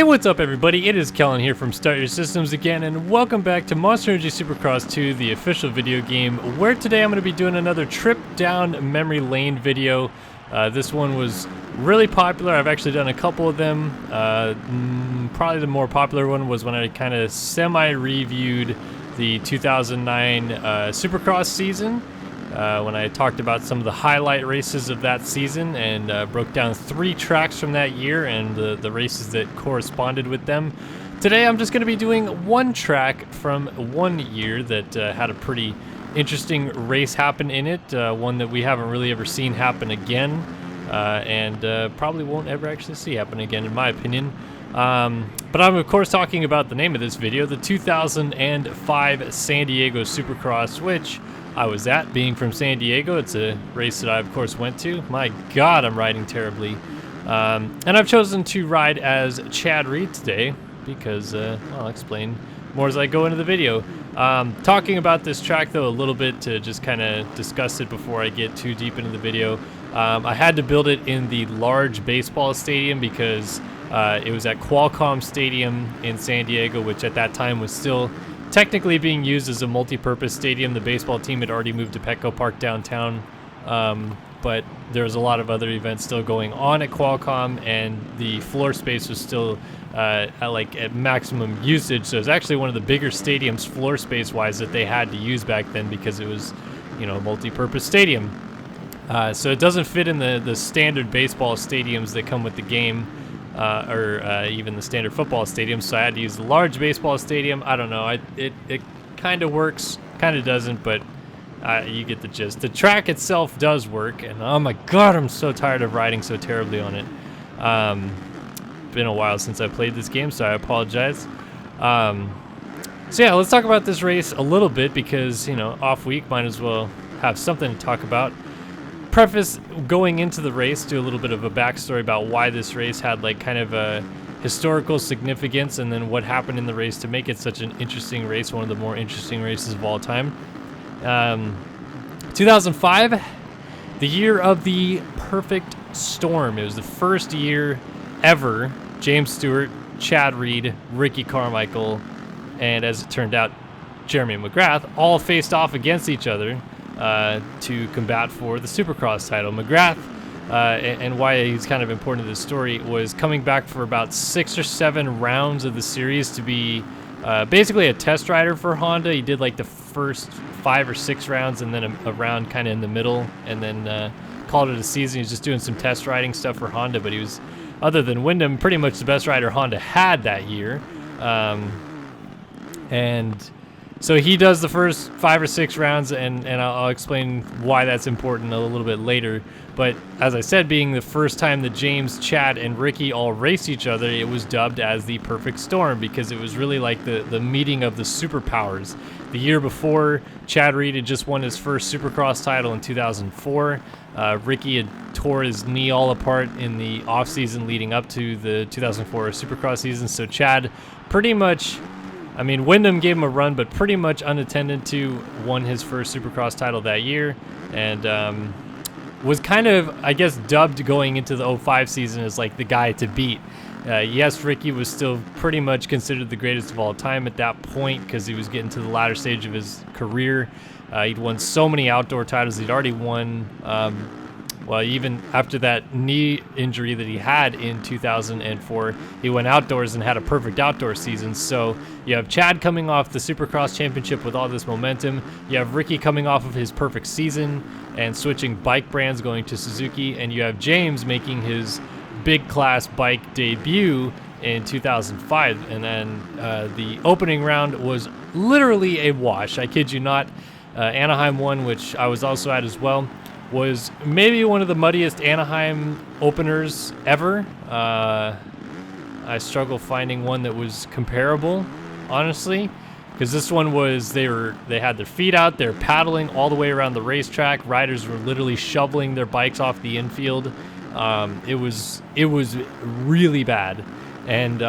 Hey, what's up everybody? It is Kellen here from Start Your Systems again, and welcome back to Monster Energy Supercross 2, the official video game, where today I'm going to be doing another trip down memory lane video. This one was really popular. I've actually done a couple of them. Probably the more popular one was when I kind of semi-reviewed the 2009 Supercross season. When I talked about some of the highlight races of that season and broke down 3 tracks from that year and the races that corresponded with them. Today I'm just going to be doing one track from one year that had a pretty interesting race happen in it, one that we haven't really ever seen happen again, and probably won't ever actually see happen again in my opinion. But I'm of course talking about the name of this video, the 2005 San Diego Supercross, which I was at, being from San Diego. It's a race that I of course went to. My god, I'm riding terribly. And I've chosen to ride as Chad Reed today because I'll explain more as I go into the video. Talking about this track though a little bit to just kind of discuss it before I get too deep into the video. I had to build it in the large baseball stadium because it was at Qualcomm Stadium in San Diego, which at that time was still technically being used as a multi-purpose stadium. The baseball team had already moved to Petco Park downtown, but there was a lot of other events still going on at Qualcomm, and the floor space was still at maximum usage. So it was actually one of the bigger stadiums floor space-wise that they had to use back then because it was, you know, a multi-purpose stadium. So it doesn't fit in the standard baseball stadiums that come with the game. Or even the standard football stadium, so I had to use the large baseball stadium. I don't know, it kind of works, kind of doesn't, but you get the gist. The track itself does work, and oh my god, I'm so tired of riding so terribly on it. Been a while since I played this game, so I apologize. So yeah, let's talk about this race a little bit because, you know, off week, might as well have something to talk about. Preface going into the race, do a little bit of a backstory about why this race had like kind of a historical significance, and then what happened in the race to make it such an interesting race, one of the more interesting races of all time. 2005, the year of the perfect storm. It was the first year ever James Stewart, Chad Reed, Ricky Carmichael, and as it turned out, Jeremy McGrath all faced off against each other to combat for the Supercross title. McGrath, and why he's kind of important to this story, was coming back for about 6 or 7 rounds of the series to be basically a test rider for Honda. He did like the first 5 or 6 rounds and then a round kind of in the middle, and then called it a season. He was just doing some test riding stuff for Honda, but he was, other than Wyndham, pretty much the best rider Honda had that year. And so he does the first 5 or 6 rounds, and I'll explain why that's important a little bit later. But as I said, being the first time that James, Chad, and Ricky all raced each other, it was dubbed as the perfect storm because it was really like the meeting of the superpowers. The year before, Chad Reed had just won his first Supercross title in 2004. Ricky had tore his knee all apart in the off-season leading up to the 2004 Supercross season. So Chad pretty much, I mean, Wyndham gave him a run, but pretty much unattended to, won his first Supercross title that year, and was kind of, I guess, dubbed going into the 05 season as like the guy to beat. Yes, Ricky was still pretty much considered the greatest of all time at that point because he was getting to the latter stage of his career. He'd won so many outdoor titles. He'd already won, well, even after that knee injury that he had in 2004, he went outdoors and had a perfect outdoor season. So you have Chad coming off the Supercross championship with all this momentum. You have Ricky coming off of his perfect season and switching bike brands, going to Suzuki. And you have James making his big class bike debut in 2005. And then the opening round was literally a wash. I kid you not. Anaheim won, which I was also at as well. Was maybe one of the muddiest Anaheim openers ever. I struggle finding one that was comparable, honestly, because this one was, they had their feet out, they're paddling all the way around the racetrack. Riders were literally shoveling their bikes off the infield. It was really bad, and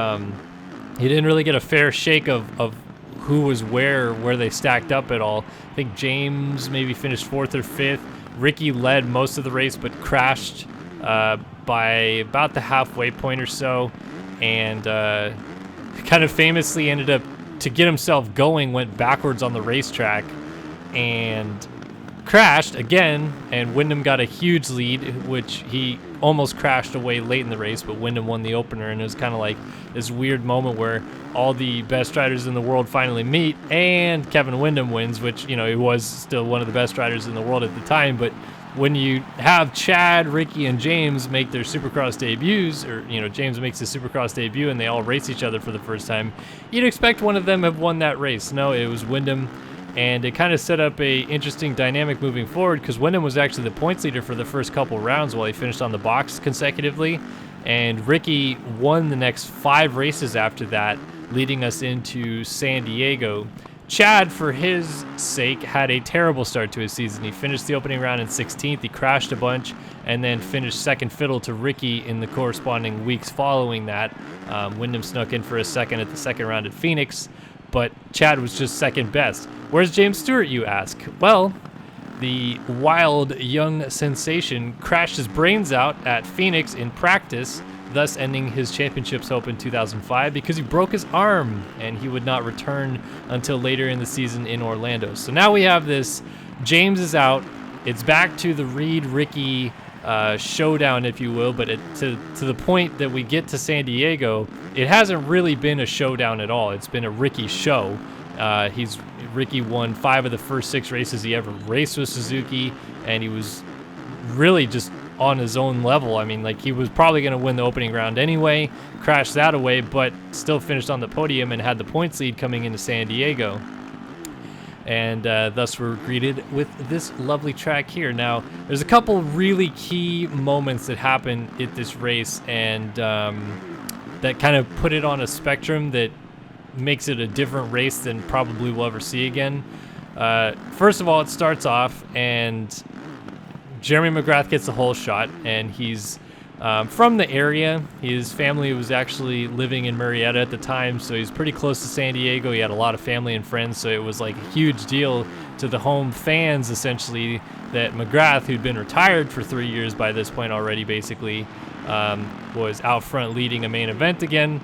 he didn't really get a fair shake of who was where they stacked up at all. I think James maybe finished 4th or 5th. Ricky led most of the race but crashed by about the halfway point or so. and kind of famously ended up, to get himself going, went backwards on the racetrack and crashed again, and Wyndham got a huge lead, which he almost crashed away late in the race, but Wyndham won the opener, and it was kind of like this weird moment where all the best riders in the world finally meet, and Kevin Wyndham wins, which, you know, he was still one of the best riders in the world at the time. But when you have Chad, Ricky, and James make their Supercross debuts, or, you know, James makes his Supercross debut and they all race each other for the first time, you'd expect one of them have won that race. No, it was Wyndham. And it kind of set up a interesting dynamic moving forward, because Wyndham was actually the points leader for the first couple rounds while he finished on the box consecutively. And Ricky won the next 5 races after that, leading us into San Diego. Chad, for his sake, had a terrible start to his season. He finished the opening round in 16th, he crashed a bunch, and then finished second fiddle to Ricky in the corresponding weeks following that. Wyndham snuck in for a second at the second round at Phoenix, but Chad was just second best. Where's James Stewart, you ask? Well, the wild young sensation crashed his brains out at Phoenix in practice, thus ending his championships hope in 2005 because he broke his arm and he would not return until later in the season in Orlando. So now we have this, James is out, it's back to the Reed-Ricky showdown, if you will, but to the point that we get to San Diego, it hasn't really been a showdown at all. It's been a Ricky show. Ricky won 5 of the first 6 races he ever raced with Suzuki, and he was really just on his own level. I mean, like, he was probably going to win the opening round anyway, crashed that away, but still finished on the podium and had the points lead coming into San Diego. And thus we're greeted with this lovely track here. Now, there's a couple really key moments that happen at this race, and that kind of put it on a spectrum that makes it a different race than probably we'll ever see again. First of all, it starts off, and Jeremy McGrath gets the whole shot, and he's from the area. His family was actually living in Murrieta at the time, so he's pretty close to San Diego. He had a lot of family and friends, so it was like a huge deal to the home fans, essentially, that McGrath, who'd been retired for 3 years by this point already, basically, was out front leading a main event again.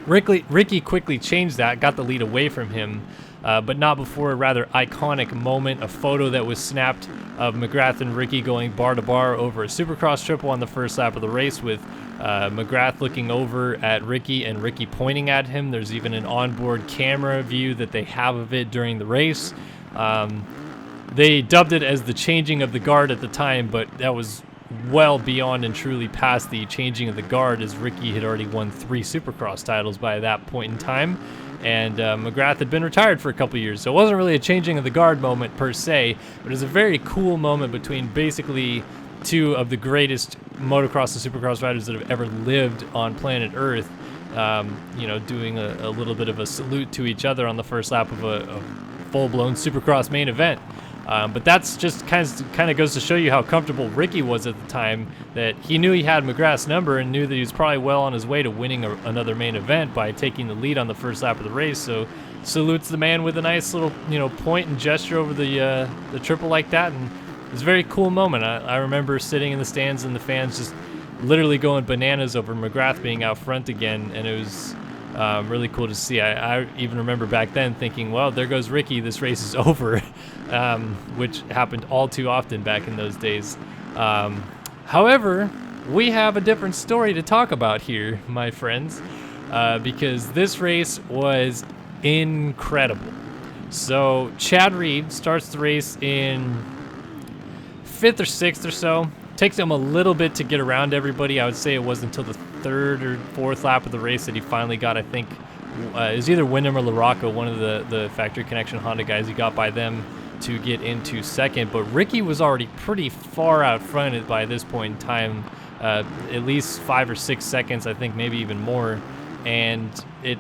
Ricky quickly changed that, got the lead away from him, but not before a rather iconic moment, a photo that was snapped of McGrath and Ricky going bar to bar over a Supercross triple on the first lap of the race, with McGrath looking over at Ricky and Ricky pointing at him. There's even an onboard camera view that they have of it during the race. They dubbed it as the changing of the guard at the time, but that was well beyond and truly past the changing of the guard, as Ricky had already won 3 Supercross titles by that point in time, and McGrath had been retired for a couple years, so it wasn't really a changing of the guard moment per se, but it was a very cool moment between basically 2 of the greatest motocross and Supercross riders that have ever lived on planet Earth, you know, doing a little bit of a salute to each other on the first lap of a full-blown Supercross main event. But that's just kind of goes to show you how comfortable Ricky was at the time, that he knew he had McGrath's number and knew that he was probably well on his way to winning another main event by taking the lead on the first lap of the race. So salutes the man with a nice little, you know, point and gesture over the triple like that, and it was a very cool moment. I remember sitting in the stands and the fans just literally going bananas over McGrath being out front again, and it was really cool to see. I even remember back then thinking, well, there goes Ricky, this race is over, which happened all too often back in those days. However, we have a different story to talk about here, my friends, because this race was incredible. So Chad Reed starts the race in 5th or 6th or so. Takes him a little bit to get around everybody. I would say it wasn't until the 3rd or 4th lap of the race that he finally got, I think, it was either Wyndham or LaRocco, one of the Factory Connection Honda guys. He got by them to get into 2nd, but Ricky was already pretty far out front by this point in time, at least 5 or 6 seconds, I think, maybe even more. And it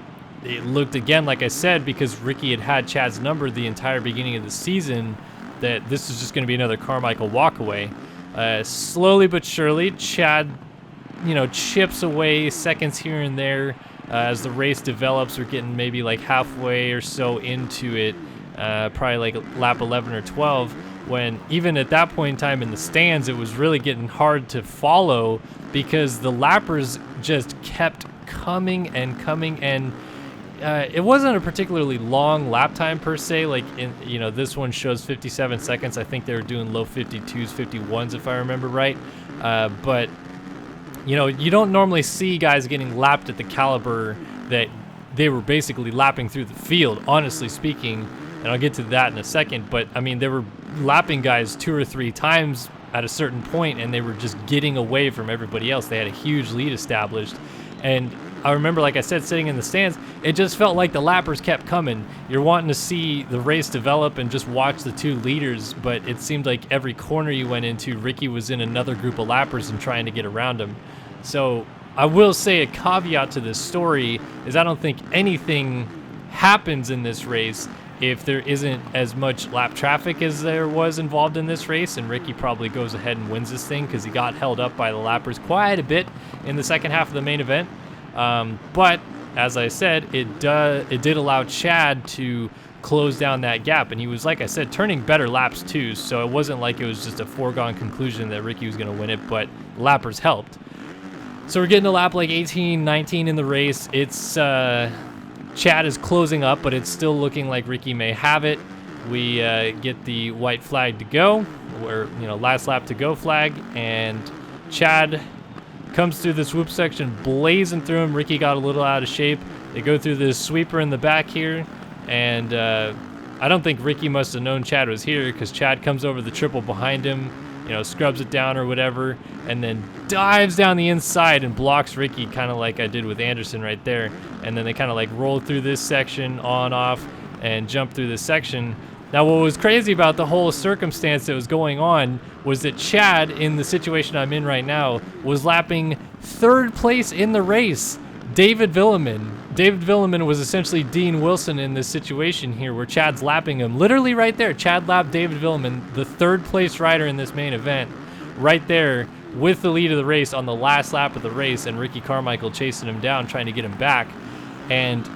looked, again, like I said, because Ricky had Chad's number the entire beginning of the season, that this was just going to be another Carmichael walkaway. Slowly but surely, Chad, you know, chips away seconds here and there as the race develops. We're getting maybe like halfway or so into it, probably like lap 11 or 12, when even at that point in time in the stands, it was really getting hard to follow because the lappers just kept coming and coming, and it wasn't a particularly long lap time per se. Like, this one shows 57 seconds. I think they were doing low 52s, 51s if I remember right. But you don't normally see guys getting lapped at the caliber that they were basically lapping through the field, honestly speaking, and I'll get to that in a second. But I mean, they were lapping guys 2 or 3 times at a certain point, and they were just getting away from everybody else. They had a huge lead established, and I remember, like I said, sitting in the stands, it just felt like the lappers kept coming. You're wanting to see the race develop and just watch the 2 leaders, but it seemed like every corner you went into, Ricky was in another group of lappers and trying to get around him. So I will say a caveat to this story is I don't think anything happens in this race if there isn't as much lap traffic as there was involved in this race, and Ricky probably goes ahead and wins this thing because he got held up by the lappers quite a bit in the second half of the main event. But as I said, it did allow Chad to close down that gap, and he was, like I said, turning better laps too, so it wasn't like it was just a foregone conclusion that Ricky was going to win it, but lappers helped. So we're getting to lap like 18, 19 in the race. It's Chad is closing up, but it's still looking like Ricky may have it. We get the white flag to go, or last lap to go flag, and Chad comes through this whoop section, blazing through him. Ricky got a little out of shape. They go through this sweeper in the back here, and I don't think Ricky must have known Chad was here, because Chad comes over the triple behind him, scrubs it down or whatever, and then dives down the inside and blocks Ricky, kind of like I did with Anderson right there. And then they kind of like roll through this section on, off, and jump through this section. Now, what was crazy about the whole circumstance that was going on was that Chad, in the situation I'm in right now, was lapping 3rd place in the race. David Villeman was essentially Dean Wilson in this situation here, where Chad's lapping him. Literally right there, Chad lapped David Villeman, the 3rd place rider in this main event, right there with the lead of the race on the last lap of the race, and Ricky Carmichael chasing him down, trying to get him back. And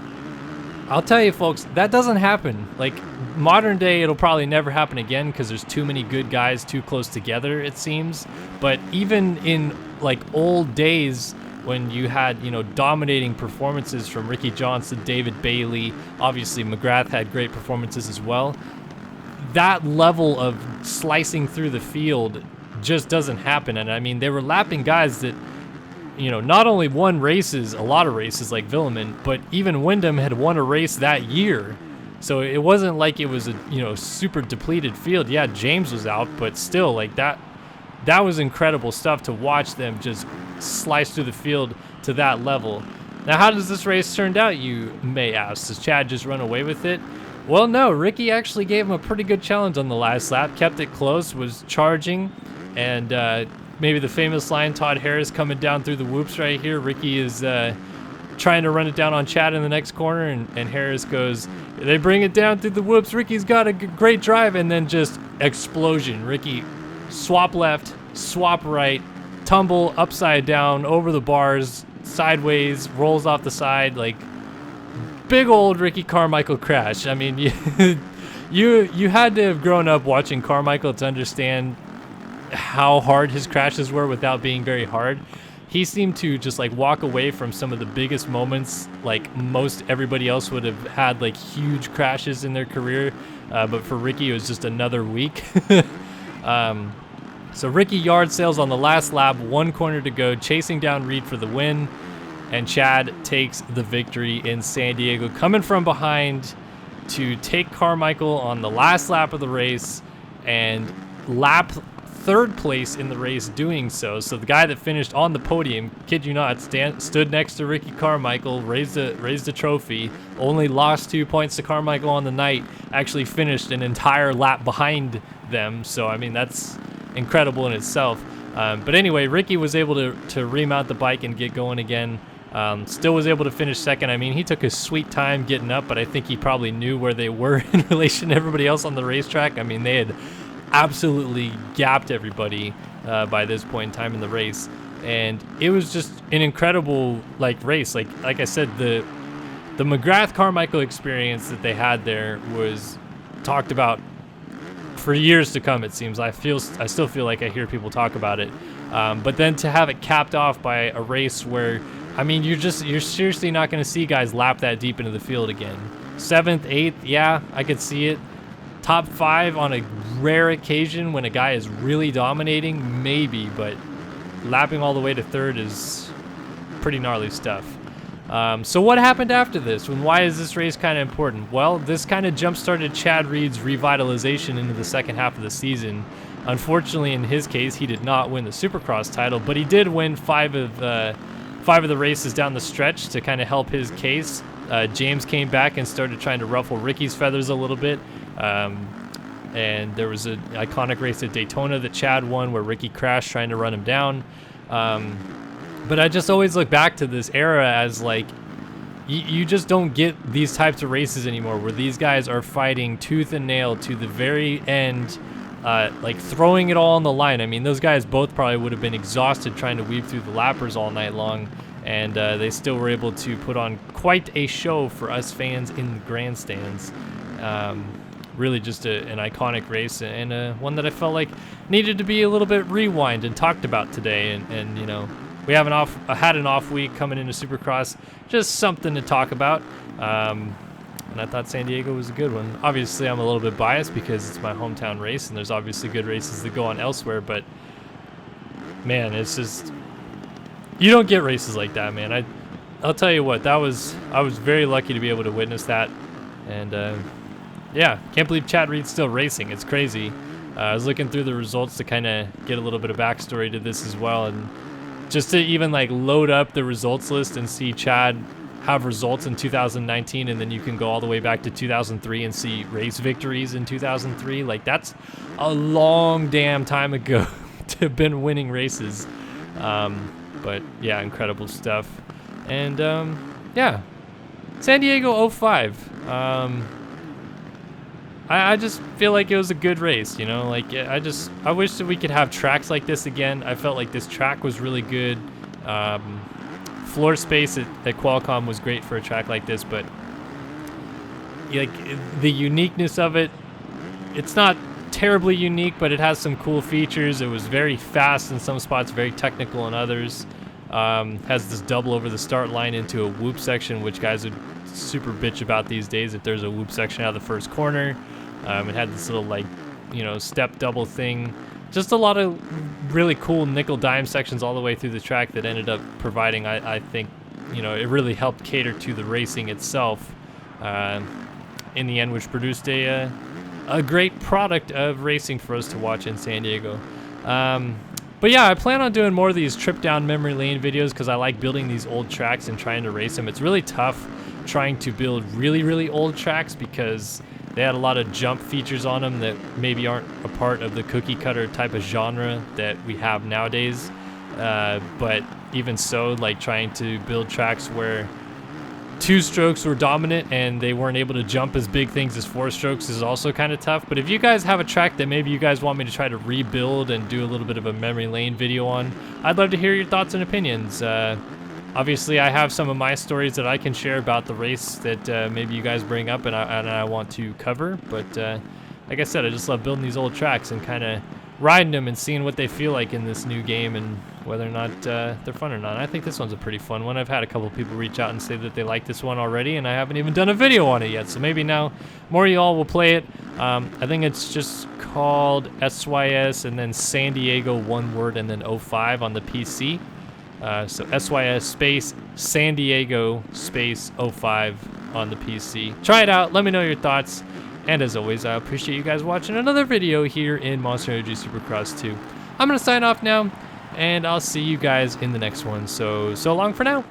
I'll tell you, folks, that doesn't happen. Like, modern day, it'll probably never happen again because there's too many good guys too close together, it seems. But even in like old days, when you had, dominating performances from Ricky Johnson, David Bailey, obviously McGrath had great performances as well, that level of slicing through the field just doesn't happen. And I mean, they were lapping guys that, not only won races, a lot of races like Villeman, but even Wyndham had won a race that year. So it wasn't like it was a, super depleted field. Yeah, James was out, but still, like, that was incredible stuff to watch them just slice through the field to that level. Now, how does this race turn out, you may ask? Does Chad just run away with it? Well, no. Ricky actually gave him a pretty good challenge on the last lap, kept it close, was charging, and maybe the famous line, Todd Harris coming down through the whoops right here. Ricky is trying to run it down on Chad in the next corner, and Harris goes, they bring it down through the whoops. Ricky's got a great drive, and then just explosion. Ricky swap left, swap right, tumble upside down over the bars, sideways, rolls off the side, like big old Ricky Carmichael crash. I mean, you had to have grown up watching Carmichael to understand how hard his crashes were without being very hard. He seemed to just like walk away from some of the biggest moments, like most everybody else would have had like huge crashes in their career, but for Ricky it was just another week. So Ricky yard sails on the last lap, 1 corner to go, chasing down Reed for the win, and Chad takes the victory in San Diego, coming from behind to take Carmichael on the last lap of the race and lap 3rd place in the race doing so. So the guy that finished on the podium, kid you not, stood next to Ricky Carmichael, raised the trophy, only lost 2 points to Carmichael on the night, actually finished an entire lap behind them. So, I mean, that's incredible in itself. But anyway, Ricky was able to remount the bike and get going again. Still was able to finish second. I mean, he took his sweet time getting up, but I think he probably knew where they were in relation to everybody else on the racetrack. I mean, they had absolutely gapped everybody by this point in time in the race, and it was just an incredible race. Like I said, the McGrath Carmichael experience that they had there was talked about for years to come. It seems. I still feel like I hear people talk about it, but then to have it capped off by a race where I mean, you're seriously not going to see guys lap that deep into the field again. 7th, 8th, yeah, I could see it. Top 5 on a rare occasion when a guy is really dominating, maybe, but lapping all the way to 3rd is pretty gnarly stuff. So what happened after this? And why is this race kind of important? Well, this kind of jump-started Chad Reed's revitalization into the second half of the season. Unfortunately, in his case, he did not win the Supercross title, but he did win 5 of the races down the stretch to kind of help his case. James came back and started trying to ruffle Ricky's feathers a little bit. And there was an iconic race at Daytona that Chad won where Ricky crashed trying to run him down. But I just always look back to this era as like, you just don't get these types of races anymore where these guys are fighting tooth and nail to the very end, like throwing it all on the line. I mean, those guys both probably would have been exhausted trying to weave through the lappers all night long, and they still were able to put on quite a show for us fans in the grandstands. Really just an iconic race, and one that I felt like needed to be a little bit rewind and talked about today. And you know, we have had an off week coming into Supercross, just something to talk about. And I thought San Diego was a good one. Obviously, I'm a little bit biased because it's my hometown race, and there's obviously good races that go on elsewhere. But man, it's just, you don't get races like that, man. I'll tell you what, I was very lucky to be able to witness that, and yeah, can't believe Chad Reed's still racing. It's crazy. I was looking through the results to kind of get a little bit of backstory to this as well, and just to even like load up the results list and see Chad have results in 2019, and then you can go all the way back to 2003 and see race victories in 2003. Like, that's a long damn time ago to have been winning races. But yeah, incredible stuff. And yeah, San Diego 05. I just feel like it was a good race, you know. Like, I wish that we could have tracks like this again. I felt like this track was really good. Floor space at Qualcomm was great for a track like this, but like the uniqueness of it, it's not terribly unique, but it has some cool features. It was very fast in some spots, very technical in others. Has this double over the start line into a whoop section, which guys would super bitch about these days if there's a whoop section out of the first corner. It had this little, like, you know, step double thing. Just a lot of really cool nickel dime sections all the way through the track that ended up providing, I think, you know, it really helped cater to the racing itself in the end, which produced a great product of racing for us to watch in San Diego. But yeah, I plan on doing more of these trip down memory lane videos because I like building these old tracks and trying to race them. It's really tough trying to build really, really old tracks because they had a lot of jump features on them that maybe aren't a part of the cookie cutter type of genre that we have nowadays. But even so, like, trying to build tracks where 2 strokes were dominant and they weren't able to jump as big things as 4 strokes is also kind of tough. But if you guys have a track that maybe you guys want me to try to rebuild and do a little bit of a memory lane video on, I'd love to hear your thoughts and opinions. Obviously, I have some of my stories that I can share about the race that maybe you guys bring up and I want to cover. But like I said, I just love building these old tracks and kind of riding them and seeing what they feel like in this new game and whether or not they're fun or not. I think this one's a pretty fun one. I've had a couple people reach out and say that they like this one already, and I haven't even done a video on it yet. So maybe now more of y'all will play it. I think it's just called SYS and then San Diego, one word, and then 05 on the PC. So SYS space San Diego space 05 on the PC. Try it out. Let me know your thoughts. And as always, I appreciate you guys watching another video here in Monster Energy Supercross 2. I'm going to sign off now, and I'll see you guys in the next one. So long for now.